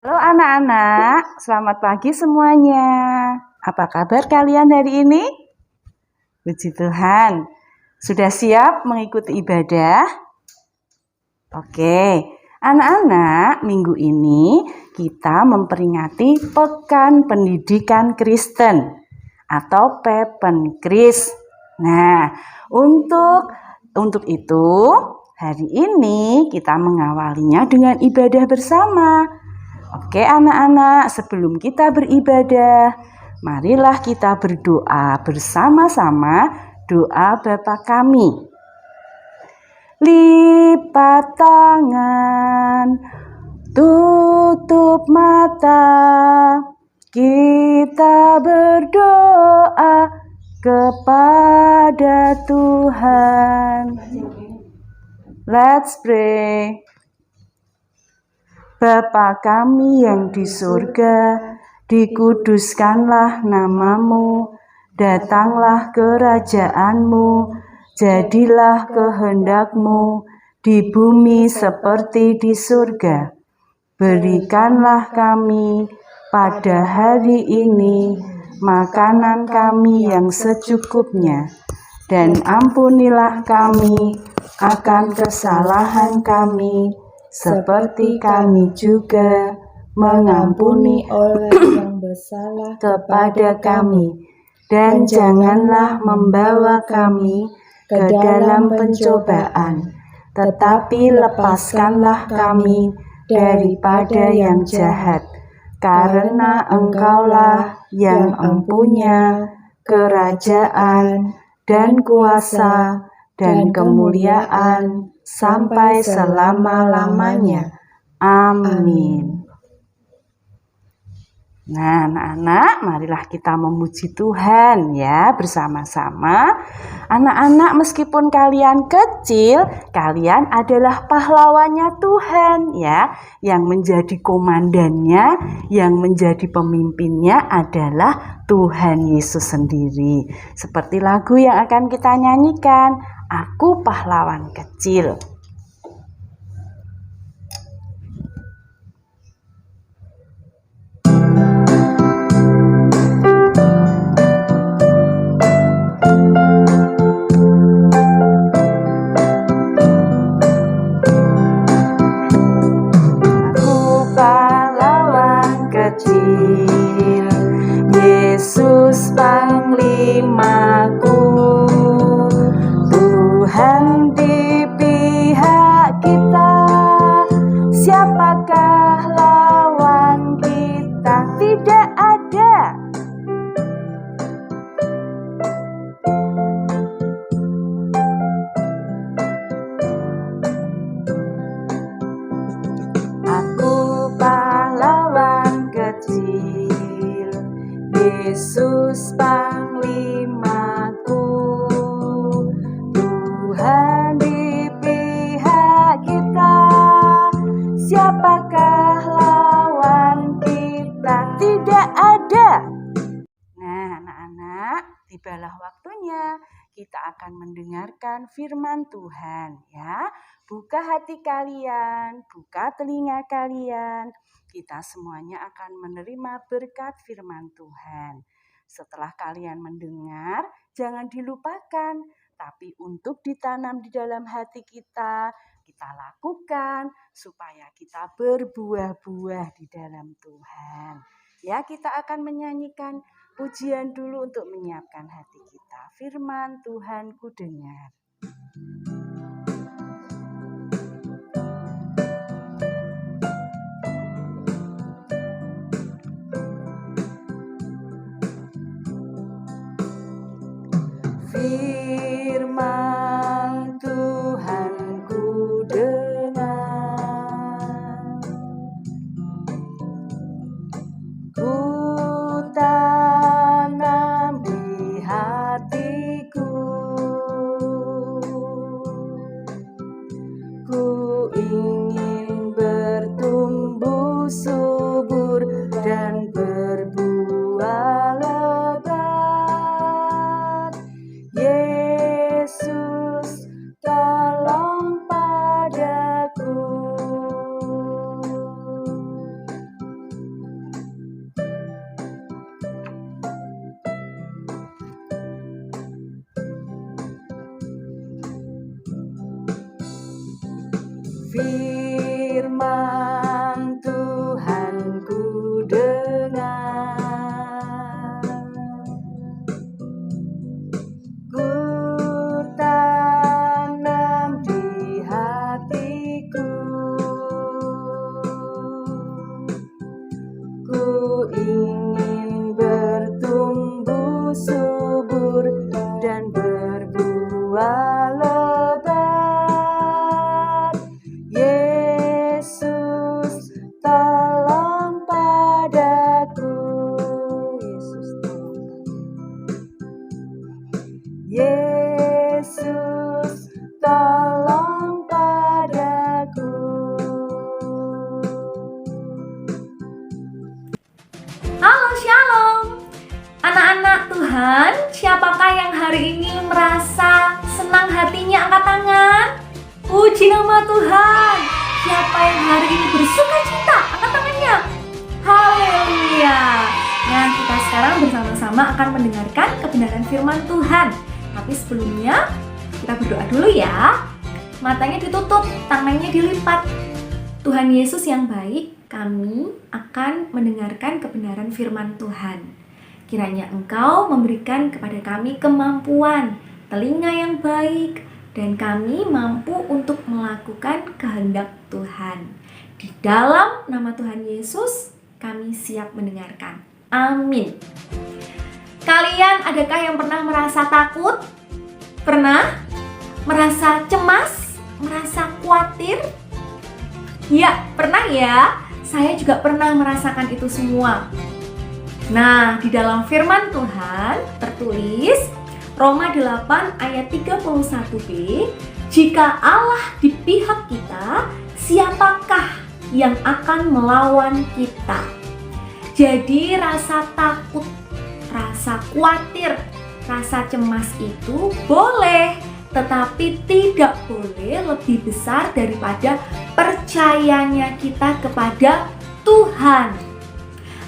Halo anak-anak, selamat pagi semuanya. Apa kabar kalian hari ini? Puji Tuhan, sudah siap mengikuti ibadah? Oke, anak-anak, minggu ini kita memperingati Pekan Pendidikan Kristen atau Pepenkris. Nah, untuk itu hari ini kita mengawalinya dengan ibadah bersama. Oke anak-anak, sebelum kita beribadah, marilah kita berdoa bersama-sama doa Bapa kami. Lipat tangan, tutup mata, kita berdoa kepada Tuhan. Let's pray. Bapa kami yang di surga, dikuduskanlah namamu, datanglah kerajaanmu, jadilah kehendakmu di bumi seperti di surga. Berikanlah kami pada hari ini makanan kami yang secukupnya, dan ampunilah kami akan kesalahan kami, seperti kami juga mengampuni orang yang bersalah kepada kami. Dan janganlah membawa kami ke dalam pencobaan, tetapi lepaskanlah kami daripada yang jahat. Karena Engkaulah yang empunya kerajaan dan kuasa dan kemuliaan sampai selama-lamanya. Amin. Nah, anak-anak, marilah kita memuji Tuhan ya bersama-sama. Anak-anak, meskipun kalian kecil, kalian adalah pahlawannya Tuhan ya. Yang menjadi komandannya, yang menjadi pemimpinnya adalah Tuhan Yesus sendiri. Seperti lagu yang akan kita nyanyikan, Aku Pahlawan Kecil. Yesus Panglimaku, Tuhan di pihak kita, siapakah lawan kita? Tidak ada. Aku pahlawan kecil, Yesus Panglimaku, Tuhan di pihak kita, siapakah lawan kita? Tidak ada. Nah, anak-anak, tibalah waktunya kita akan mendengarkan firman Tuhan ya. Buka hati kalian, buka telinga kalian. Kita semuanya akan menerima berkat firman Tuhan. Setelah kalian mendengar, jangan dilupakan, tapi untuk ditanam di dalam hati kita lakukan supaya kita berbuah-buah di dalam Tuhan. Ya, kita akan menyanyikan pujian dulu untuk menyiapkan hati kita. Firman Tuhan ku dengar. Firman Tuhan ku dengar, ku tanam di hatiku, ku ingin bertumbuh subur dan berbuah lebat. Yesus, tolong padaku. Firman Tuhan ku dengar, ku tanam di hatiku, ku ingin bertumbuh subur dan berbuah lebat. Yesus tolong padaku, Yesus tolong padaku. Halo Shalom, anak-anak Tuhan, siapakah yang hari ini merasa senang hatinya? Angkat tangan. Puji nama Tuhan. Siapa yang hari ini bersuka cita? Angkat tangannya. Haleluya. Nah, kita sekarang bersama-sama akan mendengarkan kebenaran firman Tuhan. Tapi sebelumnya kita berdoa dulu ya. Matanya ditutup, tangannya dilipat. Tuhan Yesus yang baik, kami akan mendengarkan kebenaran firman Tuhan. Kiranya Engkau memberikan kepada kami kemampuan, telinga yang baik, dan kami mampu untuk melakukan kehendak Tuhan. Di dalam nama Tuhan Yesus, kami siap mendengarkan. Amin. Kalian adakah yang pernah merasa takut? Pernah? Merasa cemas? Merasa khawatir? Ya, pernah ya. Saya juga pernah merasakan itu semua. Nah, di dalam firman Tuhan tertulis Roma 8 ayat 31b, jika Allah di pihak kita, siapakah yang akan melawan kita? Jadi rasa takut, rasa khawatir, rasa cemas itu boleh, tetapi tidak boleh lebih besar daripada percayanya kita kepada Tuhan.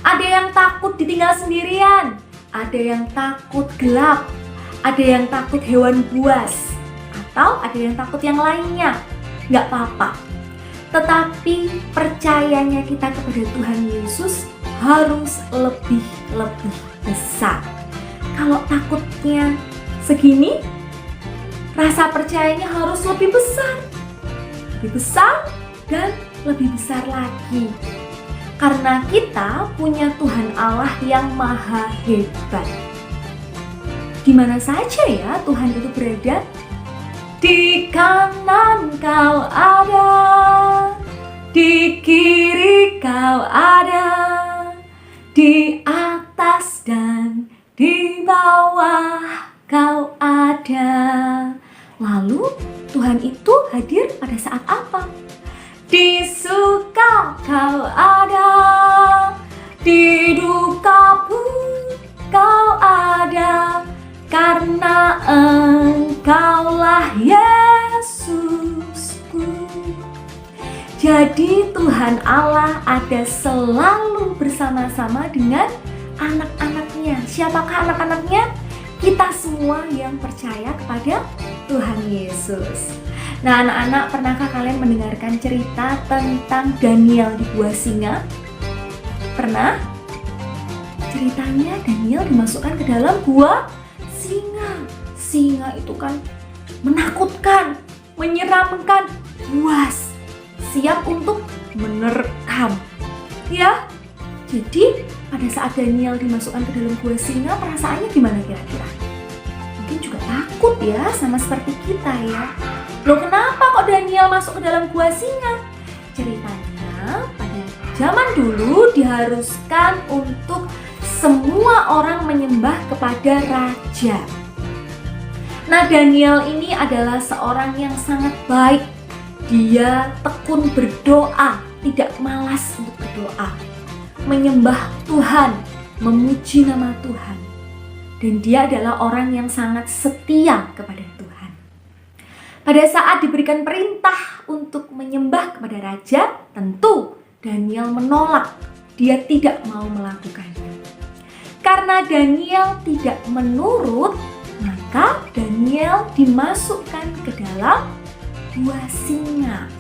Ada yang takut ditinggal sendirian, ada yang takut gelap, ada yang takut hewan buas, atau ada yang takut yang lainnya. Gak apa-apa. Tetapi percayanya kita kepada Tuhan Yesus harus lebih besar. Kalau takutnya segini, rasa percayanya harus lebih besar dan lebih besar lagi. Karena kita punya Tuhan Allah yang maha hebat. Di mana saja ya Tuhan itu berada? Di kanan kau ada, di kiri kau ada, di atas dan di bawah kau ada. Lalu Tuhan itu hadir pada saat apa? Di suka kau ada, di duka pun kau ada, karena Engkaulah Yesusku. Jadi Tuhan Allah ada selalu bersama-sama dengan anak-anaknya. Siapakah anak-anaknya? Kita semua yang percaya kepada Tuhan Yesus. Nah, anak-anak, pernahkah kalian mendengarkan cerita tentang Daniel di gua singa? Pernah? Ceritanya Daniel dimasukkan ke dalam gua singa. Singa itu kan menakutkan, menyeramkan, buas, siap untuk menerkam. Ya, jadi pada saat Daniel dimasukkan ke dalam gua singa, perasaannya gimana kira-kira? Mungkin juga takut ya, sama seperti kita ya. Loh, kenapa kok Daniel masuk ke dalam gua singa? Ceritanya pada zaman dulu diharuskan untuk semua orang menyembah kepada raja. Nah, Daniel ini adalah seorang yang sangat baik. Dia tekun berdoa, tidak malas untuk berdoa, menyembah Tuhan, memuji nama Tuhan. Dan dia adalah orang yang sangat setia kepada Tuhan. Pada saat diberikan perintah untuk menyembah kepada raja, tentu Daniel menolak. Dia tidak mau melakukannya. Karena Daniel tidak menurut, maka Daniel dimasukkan ke dalam gua singa.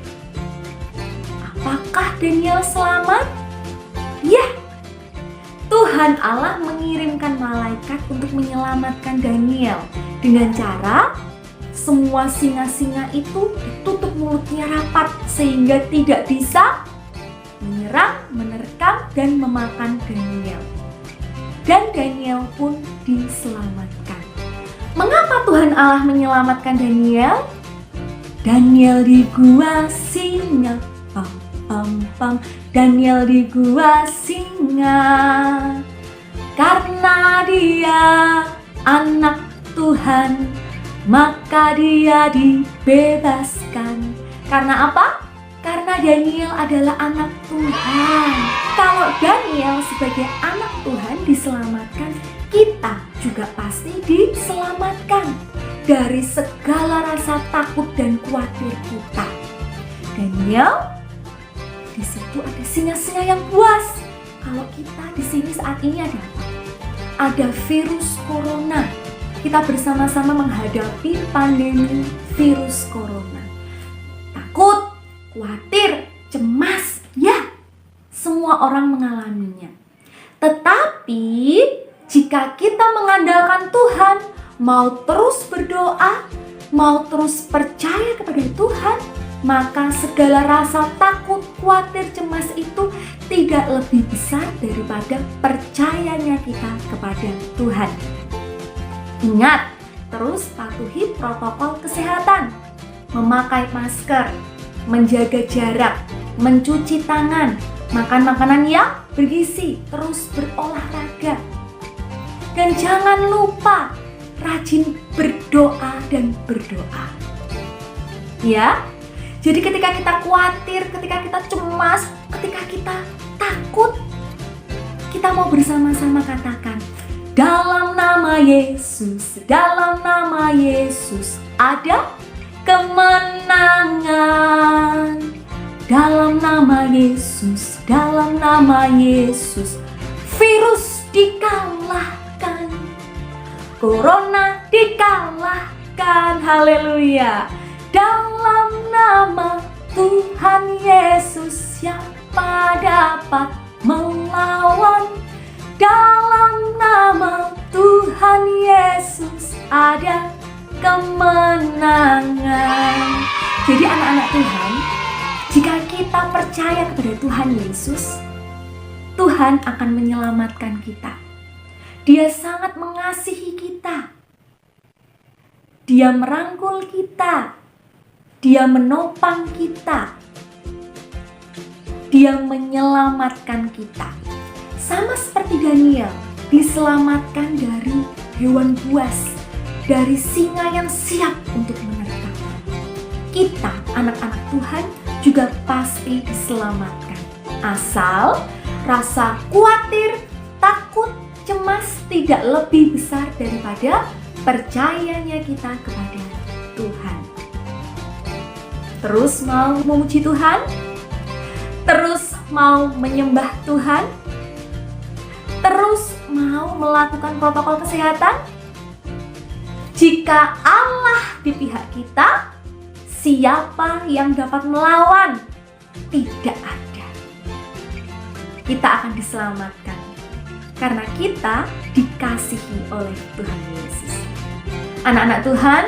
Daniel selamat? Ya, Tuhan Allah mengirimkan malaikat untuk menyelamatkan Daniel dengan cara semua singa-singa itu ditutup mulutnya rapat sehingga tidak bisa menyerang, menerkam, dan memakan Daniel. Dan Daniel pun diselamatkan. Mengapa Tuhan Allah menyelamatkan Daniel? Daniel di gua singa, pam pam pam. Daniel di gua singa, karena dia anak Tuhan, maka dia dibebaskan. Karena apa? Karena Daniel adalah anak Tuhan. Kalau Daniel sebagai anak Tuhan diselamatkan, kita juga pasti diselamatkan dari segala rasa takut dan khawatir kita. Daniel, di situ ada singa-singa yang puas. Kalau kita di sini saat ini ada apa? Ada virus corona. Kita bersama-sama menghadapi pandemi virus corona. Takut, khawatir, cemas, ya, semua orang mengalaminya. Tetapi jika kita mengandalkan Tuhan, mau terus berdoa, mau terus percaya kepada Tuhan, maka segala rasa takut, khawatir, cemas itu tidak lebih besar daripada percayanya kita kepada Tuhan. Ingat, terus patuhi protokol kesehatan, memakai masker, menjaga jarak, mencuci tangan, makan makanan yang bergizi, terus berolahraga. Dan jangan lupa rajin berdoa dan berdoa. Ya, jadi ketika kita khawatir, ketika kita cemas, ketika kita takut, kita mau bersama-sama katakan, dalam nama Yesus, dalam nama Yesus ada kemenangan. Dalam nama Yesus, dalam nama Yesus, virus dikalahkan, corona dikalahkan, haleluya. Dalam nama Tuhan Yesus, siapa dapat melawan? Dalam nama Tuhan Yesus ada kemenangan. Jadi anak-anak Tuhan, jika kita percaya kepada Tuhan Yesus, Tuhan akan menyelamatkan kita. Dia sangat mengasihi kita. Dia merangkul kita. Dia menopang kita. Dia menyelamatkan kita. Sama seperti Daniel, diselamatkan dari hewan buas, dari singa yang siap untuk menerkam. Kita, anak-anak Tuhan, juga pasti diselamatkan. Asal rasa khawatir, takut, cemas tidak lebih besar daripada percayanya kita kepada Tuhan. Terus mau memuji Tuhan? Terus mau menyembah Tuhan? Terus mau melakukan protokol kesehatan? Jika Allah di pihak kita, siapa yang dapat melawan? Tidak ada. Kita akan diselamatkan karena kita dikasihi oleh Tuhan Yesus. Anak-anak Tuhan,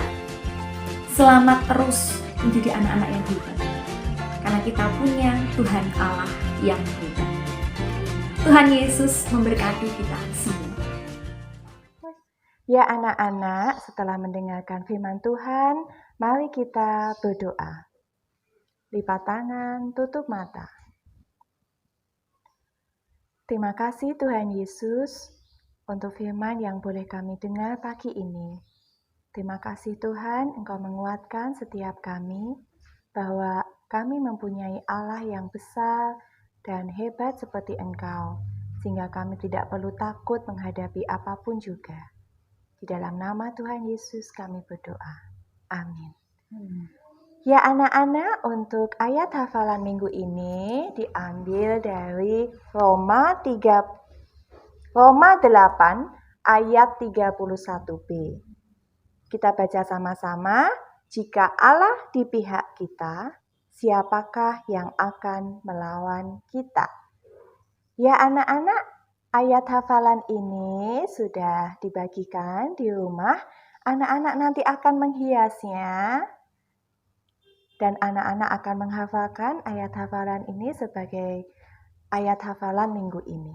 selamat terus menjadi anak-anak yang hebat, karena kita punya Tuhan Allah yang hebat. Tuhan Yesus memberkati kita semua. Ya anak-anak, setelah mendengarkan firman Tuhan, mari kita berdoa. Lipat tangan, tutup mata. Terima kasih Tuhan Yesus untuk firman yang boleh kami dengar pagi ini. Terima kasih Tuhan, Engkau menguatkan setiap kami bahwa kami mempunyai Allah yang besar dan hebat seperti Engkau, sehingga kami tidak perlu takut menghadapi apapun juga. Di dalam nama Tuhan Yesus kami berdoa. Amin. Ya anak-anak, untuk ayat hafalan minggu ini diambil dari Roma 8 ayat 31b. Kita baca sama-sama. Jika Allah di pihak kita, siapakah yang akan melawan kita? Ya anak-anak, ayat hafalan ini sudah dibagikan di rumah. Anak-anak nanti akan menghiasnya dan anak-anak akan menghafalkan ayat hafalan ini sebagai ayat hafalan minggu ini.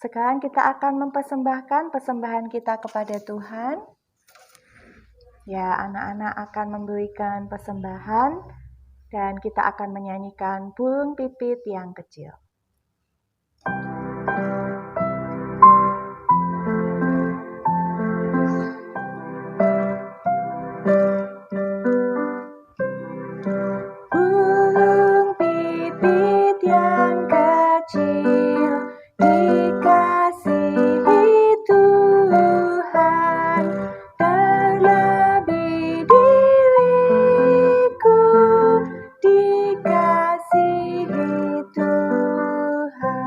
Sekarang kita akan mempersembahkan persembahan kita kepada Tuhan. Ya, anak-anak akan memberikan persembahan dan kita akan menyanyikan burung pipit yang kecil. Burung pipit yang kecil dikasihi Tuhan, terlebih diriku dikasihi Tuhan.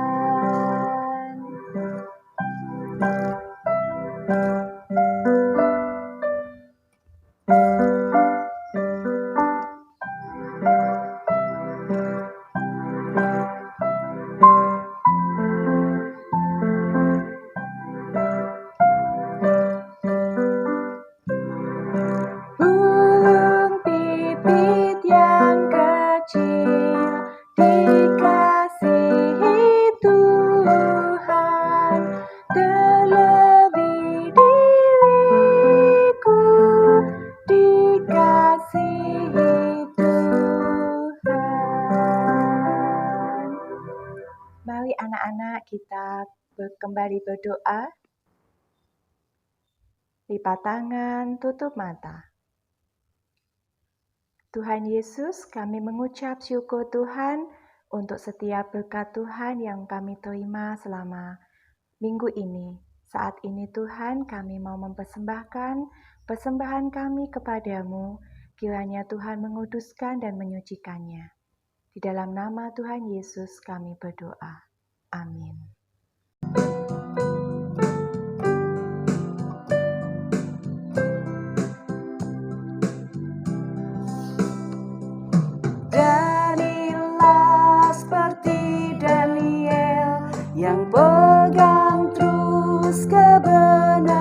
Burung pipit yang kecil dikasihi Tuhan, terlebih diriku dikasihi Tuhan. Mari anak-anak kita kembali berdoa. Lipat tangan, tutup mata. Tuhan Yesus, kami mengucap syukur Tuhan untuk setiap berkat Tuhan yang kami terima selama minggu ini. Saat ini Tuhan, kami mau mempersembahkan persembahan kami kepadamu. Kiranya Tuhan menguduskan dan menyucikannya. Di dalam nama Tuhan Yesus kami berdoa. Amin. Jadilah seperti Daniel yang pegang terus kebenaran,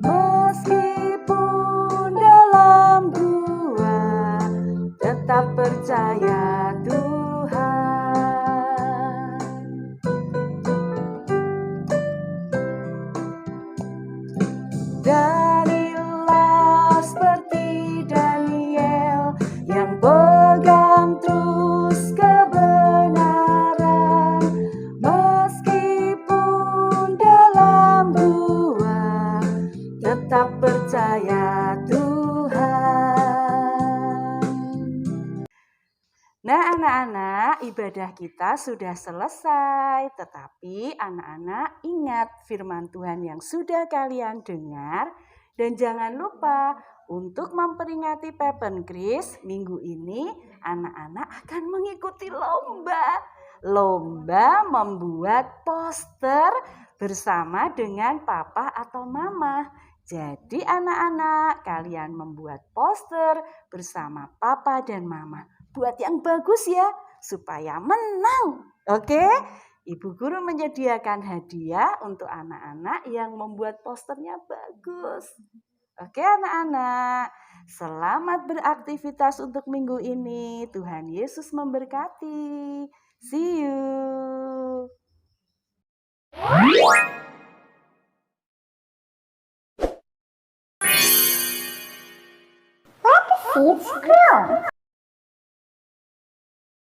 meskipun dalam gua tetap percaya Tuhan. Jadilah seperti Daniel yang pegang terus kebenaran, percaya Tuhan. Nah anak-anak, ibadah kita sudah selesai. Tetapi anak-anak ingat firman Tuhan yang sudah kalian dengar. Dan jangan lupa untuk memperingati Pepenkris minggu ini anak-anak akan mengikuti lomba. Lomba membuat poster bersama dengan papa atau mama. Jadi anak-anak kalian membuat poster bersama papa dan mama. Buat yang bagus ya, supaya menang. Oke? Ibu guru menyediakan hadiah untuk anak-anak yang membuat posternya bagus. Oke anak-anak, selamat beraktivitas untuk minggu ini. Tuhan Yesus memberkati. See you. Seeds grow.